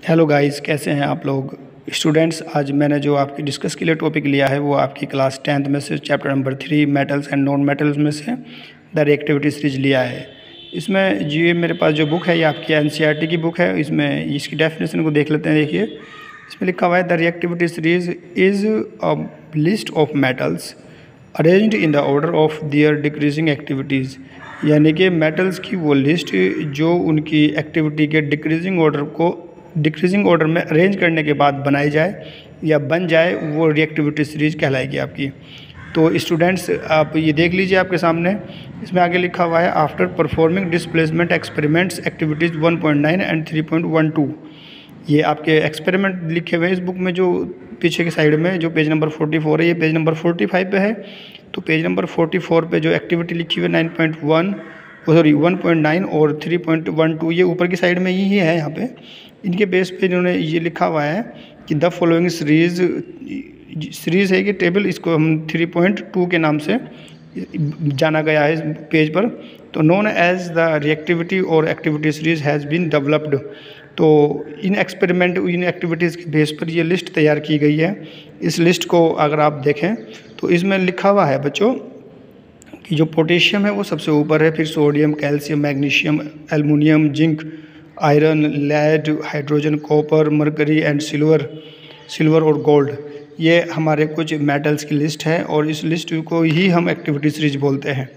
Hello guys, कैसे हैं आप लोग स्टूडेंट्स। आज मैंने जो आपकी डिस्कस के लिए टॉपिक लिया है वो आपकी क्लास 10th में से chapter number 3 metals and non metals में से द रिएक्टिविटी सीरीज लिया है। इसमें ये मेरे पास जो बुक है ये आपकी एनसीईआरटी की बुक है। इसमें इसकी डेफिनेशन को देख लेते हैं। देखिए, इसमें लिखा हुआ है the reactivity series is a list of metals arranged in the order of their decreasing activities. यानी कि मेटल्स की वो लिस्ट जो उनकी एक्टिविटी के डिक्रीजिंग ऑर्डर में अरेंज करने के बाद बनाई जाए या बन जाए, वो रिएक्टिविटी सीरीज कहलाएगी आपकी। तो स्टूडेंट्स, आप ये देख लीजिए आपके सामने, इसमें आगे लिखा हुआ है after performing displacement experiments activities 1.9 and 3.12। ये आपके एक्सपेरिमेंट लिखे हुए हैं इस बुक में, जो पीछे की साइड में जो पेज नंबर 44 है, ये पेज नंबर 45 पे है। तो पेज नंबर 44 पे जो एक्टिविटी लिखी हुई है 1.9 और 3.12, ये ऊपर की साइड में ही है। यहाँ पे इनके बेस पे इन्होंने ये लिखा हुआ है कि द फॉलोइंग सीरीज़ है कि टेबल, इसको हम 3.2 के नाम से जाना गया है इस पेज पर। तो नोन एज द रिएक्टिविटी और activity series has been developed. तो इन एक्टिविटीज़ के बेस पर ये लिस्ट तैयार की गई है। इस लिस्ट को अगर आप देखें तो इसमें लिखा हुआ है बच्चों कि जो पोटेशियम है वो सबसे ऊपर है, फिर sodium, calcium, magnesium, aluminium, zinc, iron, lead, hydrogen, copper, mercury and silver और गोल्ड। ये हमारे कुछ मेटल्स की लिस्ट है और इस लिस्ट को ही हम एक्टिविटी सीरीज बोलते हैं।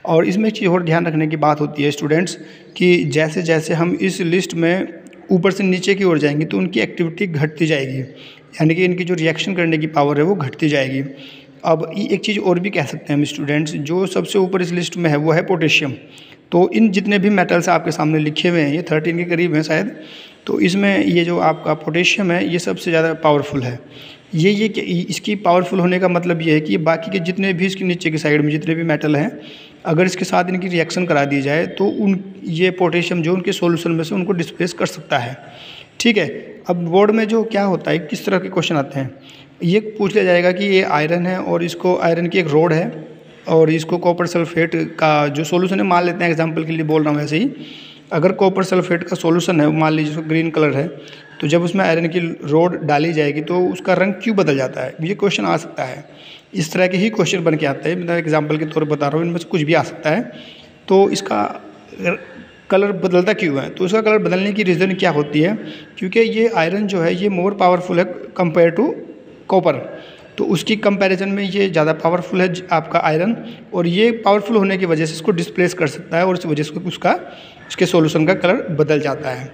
और इसमें एक चीज़ और ध्यान रखने की बात होती है स्टूडेंट्स कि जैसे जैसे हम इस लिस्ट में ऊपर से नीचे की ओर जाएंगे तो उनकी एक्टिविटी घटती जाएगी, यानी कि इनकी जो रिएक्शन करने की पावर है वो घटती जाएगी। अब एक चीज़ और भी कह सकते हैं हम स्टूडेंट्स, जो सबसे ऊपर इस लिस्ट में है वो है पोटेशियम। तो इन जितने भी मेटल्स आपके सामने लिखे हुए हैं, ये 13 के करीब हैं शायद, तो इसमें ये जो आपका पोटेशियम है ये सबसे ज़्यादा पावरफुल है। ये इसकी पावरफुल होने का मतलब ये है कि बाकी के जितने भी इसके नीचे की साइड में जितने भी मेटल हैं, अगर इसके साथ इनकी रिएक्शन करा दी जाए तो ये पोटेशियम जो उनके सॉल्यूशन में से उनको डिस्प्लेस कर सकता है। ठीक है। अब बोर्ड में जो क्या होता है, किस तरह के क्वेश्चन आते हैं, ये पूछ लिया जाएगा कि ये आयरन है और इसको आयरन की एक रोड है और इसको कॉपर सल्फेट का जो सॉल्यूशन है, मान लेते हैं एग्जांपल के लिए बोल रहा हूँ ऐसे ही, अगर कॉपर सल्फेट का सॉल्यूशन है, मान लीजिए उसको ग्रीन कलर है, तो जब उसमें आयरन की रोड डाली जाएगी तो उसका रंग क्यों बदल जाता है, ये क्वेश्चन आ सकता है। इस तरह के ही क्वेश्चन बन के आते हैं, मैं एग्जाम्पल के तौर पर बता रहा हूँ, इनमें से कुछ भी आ सकता है। तो इसका कलर बदलता क्यों है, तो उसका कलर बदलने की रीज़न क्या होती है, क्योंकि ये आयरन जो है ये मोर पावरफुल है कंपेयर टू कॉपर। तो उसकी कंपैरिजन में ये ज़्यादा पावरफुल है आपका आयरन, और ये पावरफुल होने की वजह से इसको डिस्प्लेस कर सकता है और इस वजह से उसके सॉल्यूशन का कलर बदल जाता है।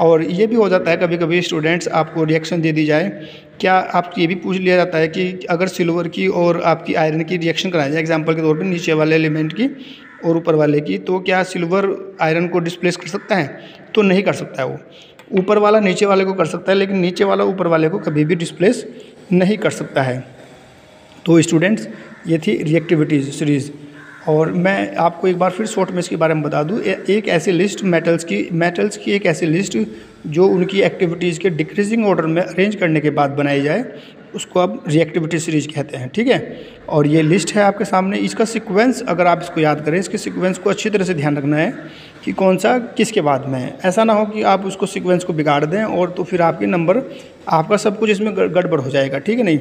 और ये भी हो जाता है कभी कभी स्टूडेंट्स, आपको रिएक्शन दे दी जाए, क्या आपको ये भी पूछ लिया जाता है कि अगर सिल्वर की और आपकी आयरन की रिएक्शन कराई जाए, एग्जाम्पल के तौर पर नीचे वाले एलिमेंट की और ऊपर वाले की, तो क्या सिल्वर आयरन को डिस्प्लेस कर सकता है? तो नहीं कर सकता है। वो ऊपर वाला नीचे वाले को कर सकता है, लेकिन नीचे वाला ऊपर वाले को कभी भी डिस्प्लेस नहीं कर सकता है। तो स्टूडेंट्स, ये थी रिएक्टिविटी सीरीज़। और मैं आपको एक बार फिर शॉर्ट में इसके बारे में बता दूं, एक ऐसी लिस्ट मेटल्स की एक ऐसी लिस्ट जो उनकी एक्टिविटीज़ के डिक्रीजिंग ऑर्डर में अरेंज करने के बाद बनाई जाए, उसको अब रिएक्टिविटी सीरीज कहते हैं। ठीक है। और ये लिस्ट है आपके सामने, इसका सीक्वेंस अगर आप इसको याद करें, इसके सीक्वेंस को अच्छी तरह से ध्यान रखना है कि कौन सा किसके बाद में है। ऐसा ना हो कि आप उसको सीक्वेंस को बिगाड़ दें और तो फिर आपके नंबर, आपका सब कुछ इसमें गड़बड़ हो जाएगा। ठीक है नहीं।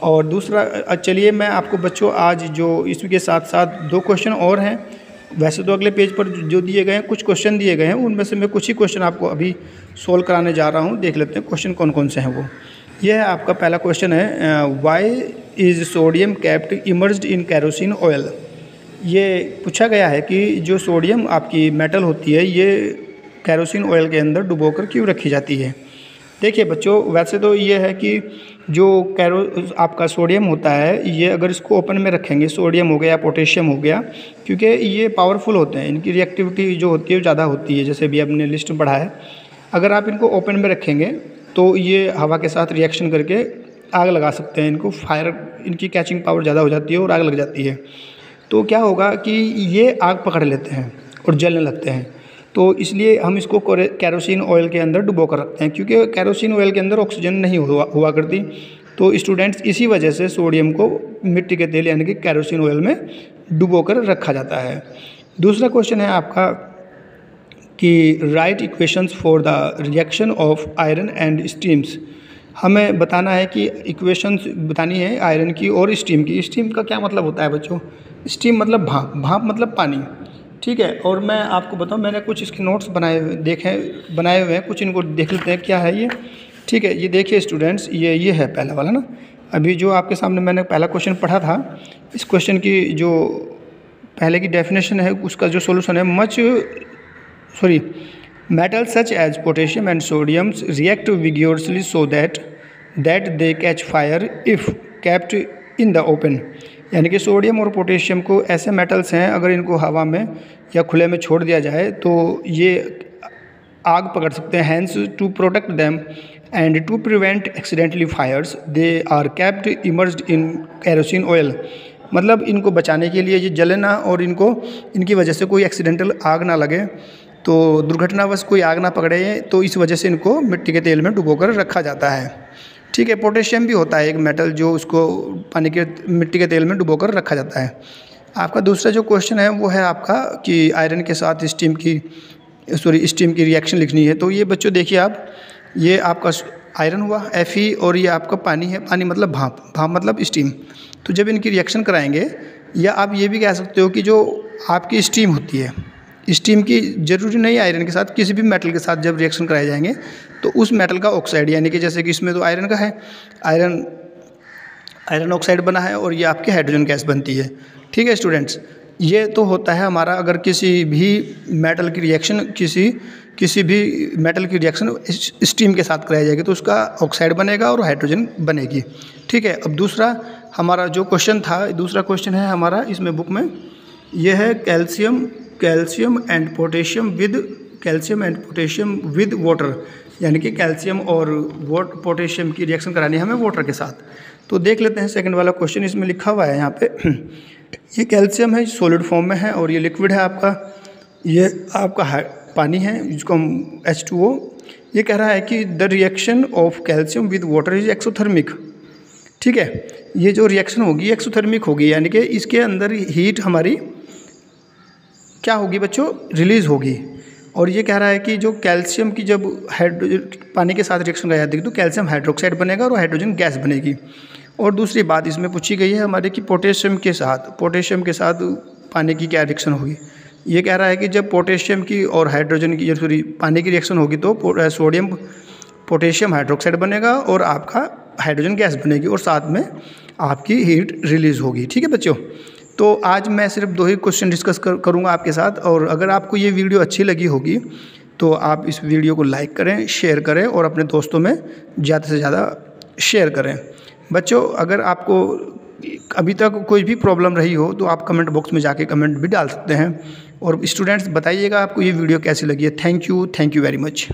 और दूसरा, चलिए मैं आपको बच्चों आज जो इसके साथ साथ 2 क्वेश्चन और हैं, वैसे तो अगले पेज पर जो दिए गए हैं कुछ क्वेश्चन दिए गए हैं, उनमें से मैं कुछ ही क्वेश्चन आपको अभी सोल्व कराने जा रहा हूं। देख लेते हैं क्वेश्चन कौन कौन से हैं वो। यह है आपका पहला क्वेश्चन है, why is sodium kept immersed in kerosene oil. ये पूछा गया है कि जो सोडियम आपकी मेटल होती है ये कैरोसिन ऑयल के अंदर डुबोकर क्यों रखी जाती है। देखिए बच्चों, वैसे तो ये है कि जो आपका सोडियम होता है, ये अगर इसको ओपन में रखेंगे, सोडियम हो गया, पोटेशियम हो गया, क्योंकि ये पावरफुल होते हैं, इनकी रिएक्टिविटी जो होती है ज़्यादा होती है, जैसे भी आपने लिस्ट में पढ़ा है। अगर आप इनको ओपन में रखेंगे तो ये हवा के साथ रिएक्शन करके आग लगा सकते हैं, इनको फायर, इनकी कैचिंग पावर ज़्यादा हो जाती है और आग लग जाती है। तो क्या होगा कि ये आग पकड़ लेते हैं और जलने लगते हैं। तो इसलिए हम इसको कैरोसिन ऑयल के अंदर डुबो कर रखते हैं, क्योंकि कैरोसिन ऑयल के अंदर ऑक्सीजन नहीं हुआ करती। तो स्टूडेंट्स, इसी वजह से सोडियम को मिट्टी के तेल यानी कि कैरोसिन ऑयल में डुबो कर रखा जाता है। दूसरा क्वेश्चन है आपका कि right equations for the reaction of iron and stems. हमें बताना है कि इक्वेशंस बतानी है आयरन की और स्टीम की। स्टीम का क्या मतलब होता है बच्चों? स्टीम मतलब भाप, भाप मतलब पानी, ठीक है। और मैं आपको बताऊं, मैंने कुछ इसके नोट्स बनाए हुए हैं, कुछ इनको देख लेते हैं क्या है ये, ठीक है। ये देखिए स्टूडेंट्स, ये है पहला वाला ना, अभी जो आपके सामने मैंने पहला क्वेश्चन पढ़ा था, इस क्वेश्चन की जो पहले की डेफिनेशन है उसका जो सोल्यूशन है, metals such as potassium and sodium react vigorously so that they catch fire if kept in the open। यानी कि सोडियम और पोटेशियम को ऐसे मेटल्स हैं, अगर इनको हवा में या खुले में छोड़ दिया जाए तो ये आग पकड़ सकते हैं। Hence to protect them and to prevent accidentally fires they are kept immersed in kerosene oil. मतलब इनको बचाने के लिए ये जले ना और इनकी वजह से कोई एक्सीडेंटल आग ना लगे, तो दुर्घटनावश कोई आग ना पकड़े, तो इस वजह से इनको मिट्टी के तेल में डुबोकर रखा जाता है, ठीक है। पोटेशियम भी होता है एक मेटल जो उसको मिट्टी के तेल में डुबोकर रखा जाता है। आपका दूसरा जो क्वेश्चन है वो है आपका कि आयरन के साथ स्टीम की रिएक्शन लिखनी है। तो ये बच्चों देखिए आप, ये आपका आयरन हुआ Fe और ये आपका पानी है, पानी मतलब भाप, भाप मतलब स्टीम। तो जब इनकी रिएक्शन कराएंगे, या आप ये भी कह सकते हो कि जो आपकी स्टीम होती है, स्टीम की ज़रूरी नहीं आयरन के साथ, किसी भी मेटल के साथ जब रिएक्शन कराए जाएंगे तो उस मेटल का ऑक्साइड, यानी कि जैसे कि इसमें तो आयरन का है, आयरन ऑक्साइड बना है और ये आपकी हाइड्रोजन गैस बनती है, ठीक है स्टूडेंट्स। ये तो होता है हमारा, अगर किसी भी मेटल की रिएक्शन स्टीम के साथ कराई जाएगी तो उसका ऑक्साइड बनेगा और हाइड्रोजन बनेगी, ठीक है। अब दूसरा हमारा जो क्वेश्चन था, दूसरा क्वेश्चन है हमारा इसमें बुक में, ये है calcium and potassium with water, यानी कि कैल्शियम और पोटेशियम की रिएक्शन करानी है हमें वाटर के साथ। तो देख लेते हैं सेकंड वाला क्वेश्चन, इसमें लिखा हुआ है यहाँ पे ये कैल्शियम है, सॉलिड फॉर्म में है, और ये लिक्विड है आपका, ये आपका पानी है जिसको हम H2O। ये कह रहा है कि the reaction of calcium with water is exothermic, ठीक है। ये जो रिएक्शन होगी एक्सोथर्मिक होगी, यानी कि इसके अंदर हीट हमारी क्या होगी बच्चों, रिलीज़ होगी। और ये कह रहा है कि जो कैल्शियम की जब पानी के साथ रिएक्शन कराई जाती है तो कैल्शियम हाइड्रोक्साइड बनेगा और हाइड्रोजन गैस बनेगी। और दूसरी बात इसमें पूछी गई है हमारे कि पोटेशियम के साथ पानी की क्या रिएक्शन होगी। ये कह रहा है कि जब पोटेशियम की और पानी की रिएक्शन होगी तो पोटेशियम हाइड्रोक्साइड बनेगा और आपका हाइड्रोजन गैस बनेगी और साथ में आपकी हीट रिलीज़ होगी, ठीक है बच्चों। तो आज मैं सिर्फ 2 ही क्वेश्चन डिस्कस करूँगा आपके साथ, और अगर आपको ये वीडियो अच्छी लगी होगी तो आप इस वीडियो को लाइक करें, शेयर करें और अपने दोस्तों में ज़्यादा से ज़्यादा शेयर करें। बच्चों अगर आपको अभी तक कोई भी प्रॉब्लम रही हो तो आप कमेंट बॉक्स में जाके कमेंट भी डाल सकते हैं। और स्टूडेंट्स बताइएगा आपको ये वीडियो कैसी लगी है। Thank you very much.